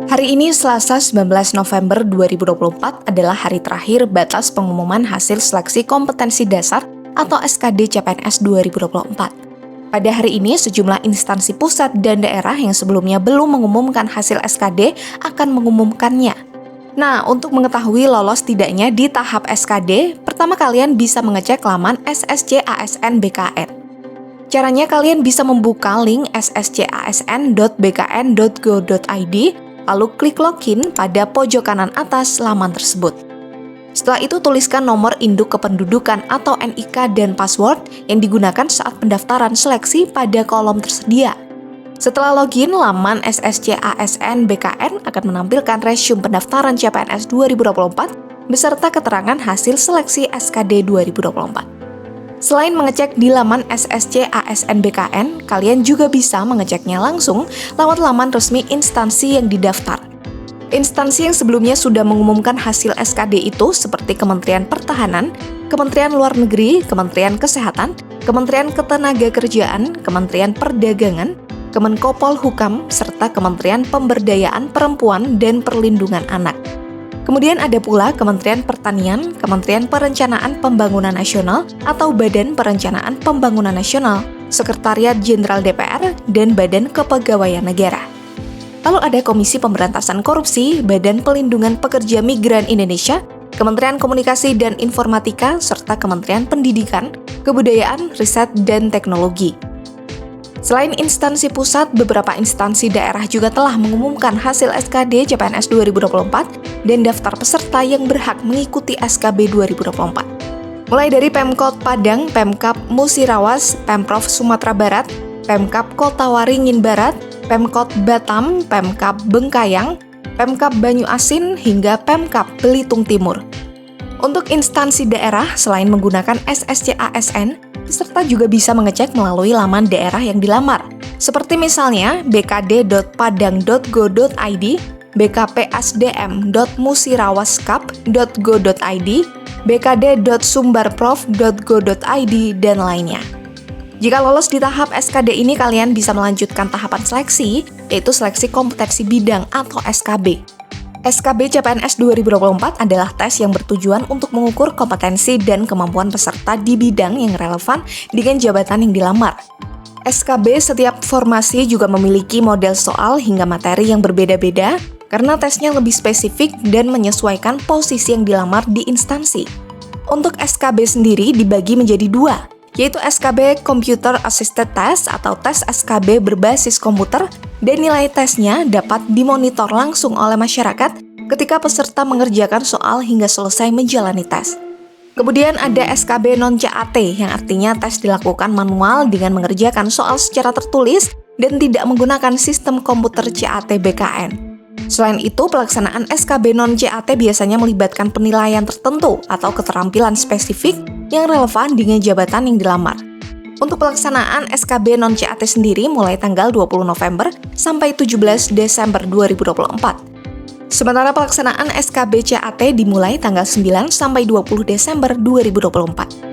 Hari ini Selasa 19 November 2024 adalah hari terakhir batas pengumuman hasil seleksi kompetensi dasar atau SKD CPNS 2024. Pada hari ini, sejumlah instansi pusat dan daerah yang sebelumnya belum mengumumkan hasil SKD akan mengumumkannya. Nah, untuk mengetahui lolos tidaknya di tahap SKD, pertama kalian bisa mengecek laman SSC-ASN BKN. Caranya kalian bisa membuka link sscasn.bkn.go.id, lalu klik login pada pojok kanan atas laman tersebut. Setelah itu tuliskan nomor induk kependudukan atau NIK dan password yang digunakan saat pendaftaran seleksi pada kolom tersedia. Setelah login, laman SSCASN BKN akan menampilkan resume pendaftaran CPNS 2024 beserta keterangan hasil seleksi SKD 2024. Selain mengecek di laman SSC-ASN BKN, kalian juga bisa mengeceknya langsung lewat laman resmi instansi yang didaftar. Instansi yang sebelumnya sudah mengumumkan hasil SKD itu seperti Kementerian Pertahanan, Kementerian Luar Negeri, Kementerian Kesehatan, Kementerian Ketenagakerjaan, Kementerian Perdagangan, Kemenkopolhukam, serta Kementerian Pemberdayaan Perempuan dan Perlindungan Anak. Kemudian ada pula Kementerian Pertanian, Kementerian Perencanaan Pembangunan Nasional atau Badan Perencanaan Pembangunan Nasional, Sekretariat Jenderal DPR, dan Badan Kepegawaian Negara. Lalu ada Komisi Pemberantasan Korupsi, Badan Pelindungan Pekerja Migran Indonesia, Kementerian Komunikasi dan Informatika, serta Kementerian Pendidikan, Kebudayaan, Riset, dan Teknologi. Selain instansi pusat, beberapa instansi daerah juga telah mengumumkan hasil SKD CPNS 2024 dan daftar peserta yang berhak mengikuti SKB 2024. Mulai dari Pemkot Padang, Pemkab Musirawas, Pemprov Sumatera Barat, Pemkab Kota Waringin Barat, Pemkot Batam, Pemkab Bengkayang, Pemkab Banyuasin, hingga Pemkab Belitung Timur. Untuk instansi daerah, selain menggunakan SSC-ASN, peserta juga bisa mengecek melalui laman daerah yang dilamar, seperti misalnya bkd.padang.go.id, bkpsdm.musirawaskap.go.id, bkd.sumbarprof.go.id, dan lainnya. Jika lolos di tahap SKD ini, kalian bisa melanjutkan tahapan seleksi, yaitu seleksi kompetensi bidang atau SKB. SKB CPNS 2024 adalah tes yang bertujuan untuk mengukur kompetensi dan kemampuan peserta di bidang yang relevan dengan jabatan yang dilamar. SKB setiap formasi juga memiliki model soal hingga materi yang berbeda-beda karena tesnya lebih spesifik dan menyesuaikan posisi yang dilamar di instansi. Untuk SKB sendiri dibagi menjadi dua, yaitu SKB Computer Assisted Test atau tes SKB berbasis komputer, dan nilai tesnya dapat dimonitor langsung oleh masyarakat ketika peserta mengerjakan soal hingga selesai menjalani tes. Kemudian ada SKB non-CAT yang artinya tes dilakukan manual dengan mengerjakan soal secara tertulis dan tidak menggunakan sistem komputer CAT BKN. Selain itu, pelaksanaan SKB non-CAT biasanya melibatkan penilaian tertentu atau keterampilan spesifik yang relevan dengan jabatan yang dilamar. Untuk pelaksanaan SKB non-CAT sendiri mulai tanggal 20 November sampai 17 Desember 2024. Sementara pelaksanaan SKB CAT dimulai tanggal 9 sampai 20 Desember 2024.